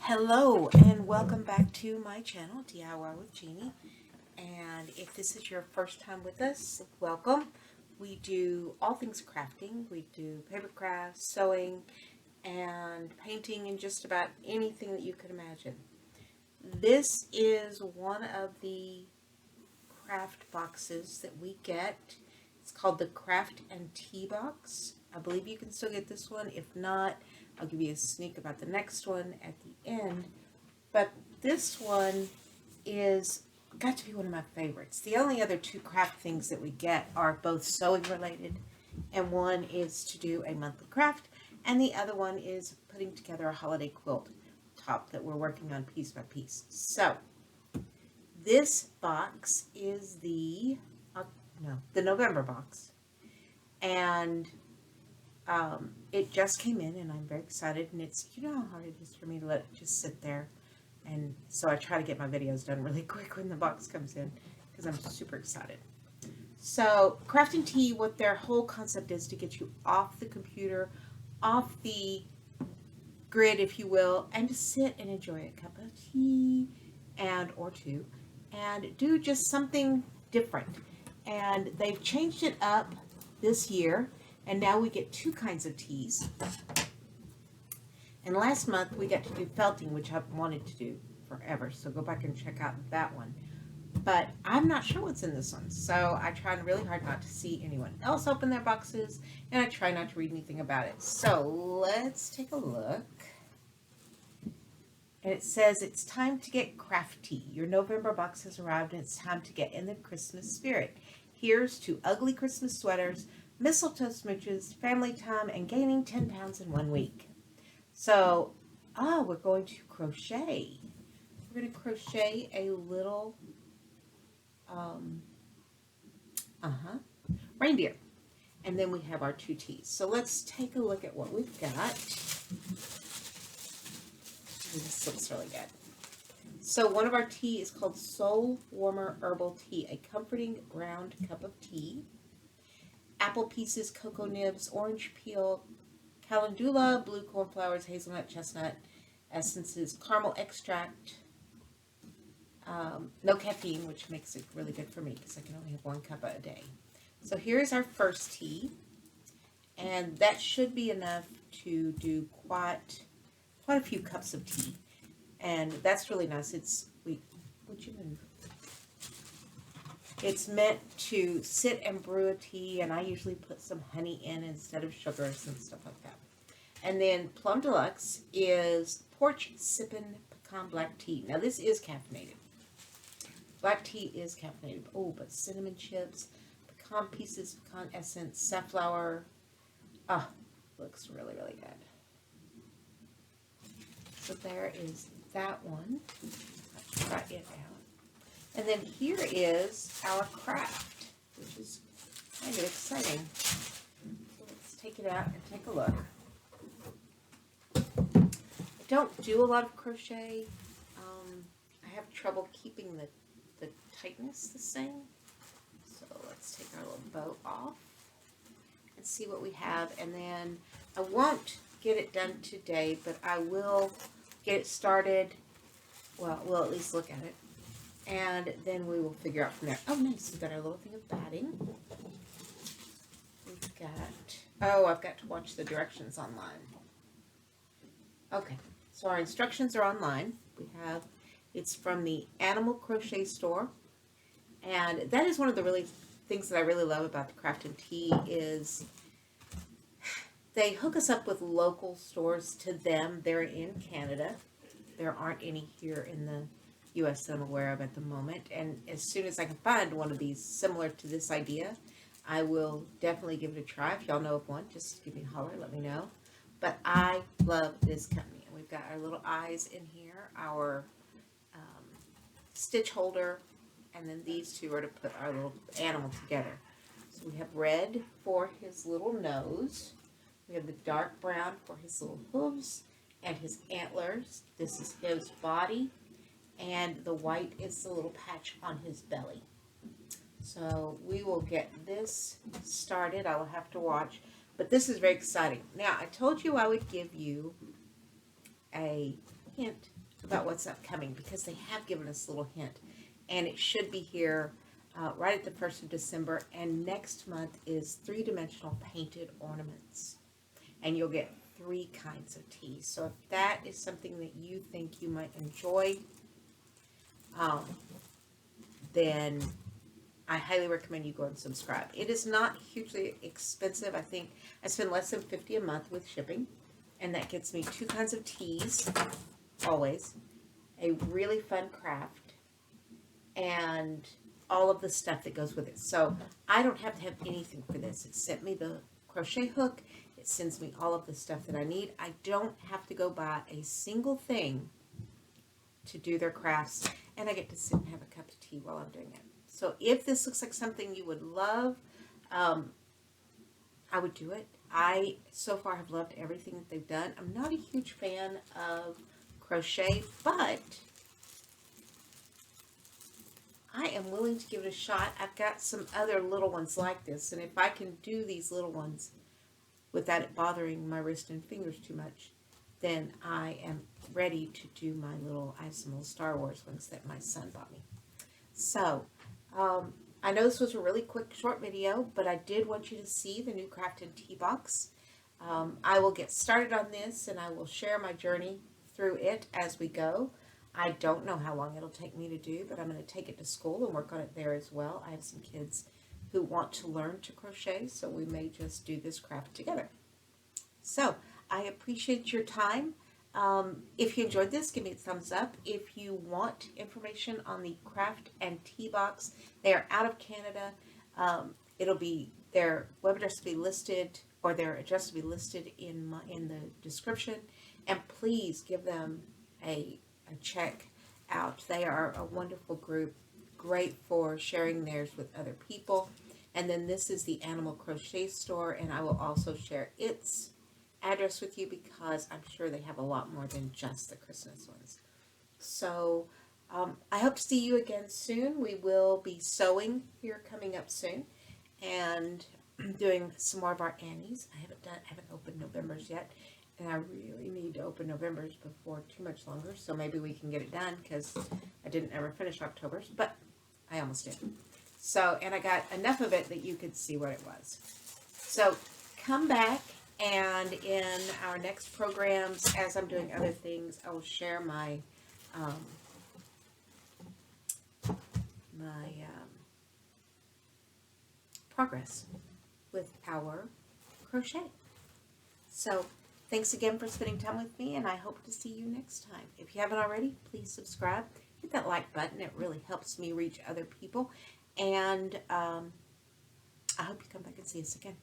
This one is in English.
Hello and welcome back to my channel, DIY with Jeannie. And if this is your first time with us, welcome. We do all things crafting. We do paper crafts, sewing, and painting, and just about anything that you could imagine. This is one of the craft boxes that we get. It's called the Craft and Tea Box. I believe you can still get this one. If not, I'll give you a sneak about the next one at the end. But this one is got to be one of my favorites. The only other two craft things that we get are both sewing related, and one is to do a monthly craft, and the other one is putting together a holiday quilt top that we're working on piece by piece. So this box is the November box, and it just came in, and I'm very excited. And it's, you know how hard it is for me to let it just sit there, and so I try to get my videos done really quick when the box comes in because I'm super excited. So Craft and Tea, what their whole concept is to get you off the computer, off the grid, if you will, and to sit and enjoy a cup of tea and or two and do just something different. And they've changed it up this year, and now we get two kinds of teas. And last month we got to do felting, which I've wanted to do forever, so go back and check out that one. But I'm not sure what's in this one, so I tried really hard not to see anyone else open their boxes, and I try not to read anything about it. So let's take a look. And it says, it's time to get crafty. Your November box has arrived, and it's time to get in the Christmas spirit. Here's to ugly Christmas sweaters, mistletoe smooches, family time, and gaining 10 pounds in 1 week. So, we're going to crochet. We're going to crochet a little, reindeer. And then we have our two teas. So let's take a look at what we've got. This looks really good. So one of our tea is called Soul Warmer Herbal Tea, a comforting ground cup of tea. Apple pieces, cocoa nibs, orange peel, calendula, blue cornflowers, hazelnut, chestnut, essences, caramel extract, no caffeine, which makes it really good for me because I can only have 1 cup a day. So here's our first tea, and that should be enough to do quite a few cups of tea, and that's really nice. It's meant to sit and brew a tea, and I usually put some honey in instead of sugars and stuff like that. And then Plum Deluxe is Porch Sippin' Pecan Black Tea. Now this is caffeinated. Black tea is caffeinated. Oh, but cinnamon chips, pecan pieces, pecan essence, safflower. Looks really, really good. So there is that one. Let's try it out. And then here is our craft, which is kind of exciting. So let's take it out and take a look. I don't do a lot of crochet. I have trouble keeping the tightness the same. So let's take our little bow off and see what we have. And then I won't get it done today, but I will get it started. Well, we'll at least look at it, and then we will figure out from there. Oh, nice. We've got our little thing of batting. We've got, I've got to watch the directions online. Okay, so our instructions are online. It's from the Animal Crochet Store, and that is one of the things that I really love about the Craft and Tea is they hook us up with local stores to them. They're in Canada. There aren't any here in the U.S. that I'm aware of at the moment. And as soon as I can find one of these similar to this idea, I will definitely give it a try. If y'all know of one, just give me a holler, let me know. But I love this company. And we've got our little eyes in here, our stitch holder, and then these two are to put our little animal together. So we have red for his little nose. We have the dark brown for his little hooves and his antlers. This is his body. And the white is the little patch on his belly. So we will get this started. I will have to watch. But this is very exciting. Now, I told you I would give you a hint about what's upcoming, because they have given us a little hint. And it should be here right at the 1st of December. And next month is 3-dimensional painted ornaments. And you'll get 3 kinds of teas. So if that is something that you think you might enjoy, then I highly recommend you go and subscribe. It is not hugely expensive. I think I spend less than $50 a month with shipping, and that gets me 2 kinds of teas, always, a really fun craft, and all of the stuff that goes with it. So I don't have to have anything for this. It sent me the crochet hook. It sends me all of the stuff that I need. I don't have to go buy a single thing to do their crafts, and I get to sit and have a cup of tea while I'm doing it. So if this looks like something you would love, I would do it. I, so far, have loved everything that they've done. I'm not a huge fan of crochet, but I am willing to give it a shot. I've got some other little ones like this, and if I can do these little ones without it bothering my wrist and fingers too much, then I am ready to do my little, I have some little Star Wars ones that my son bought me. So, I know this was a really quick, short video, but I did want you to see the new Crafted Tea Box. I will get started on this, and I will share my journey through it as we go. I don't know how long it'll take me to do, but I'm going to take it to school and work on it there as well. I have some kids who want to learn to crochet, so we may just do this craft together. So, I appreciate your time. If you enjoyed this, give me a thumbs up. If you want information on the Craft and Tea Box, they are out of Canada. It'll be, their web address will be listed, or their address will be listed in the description. And please give them a check out. They are a wonderful group, great for sharing theirs with other people. And then this is the Animal Crochet Store, and I will also share its address with you, because I'm sure they have a lot more than just the Christmas ones. So I hope to see you again soon. We will be sewing here coming up soon, and doing some more of our Annies. I haven't opened November's yet, and I really need to open November's before too much longer, so maybe we can get it done, because I didn't ever finish October's, but I almost did. So, and I got enough of it that you could see what it was. So come back, and in our next programs, as I'm doing other things, I will share my progress with our crochet. So thanks again for spending time with me, and I hope to see you next time. If you haven't already, please subscribe. Hit that like button. It really helps me reach other people. And I hope you come back and see us again.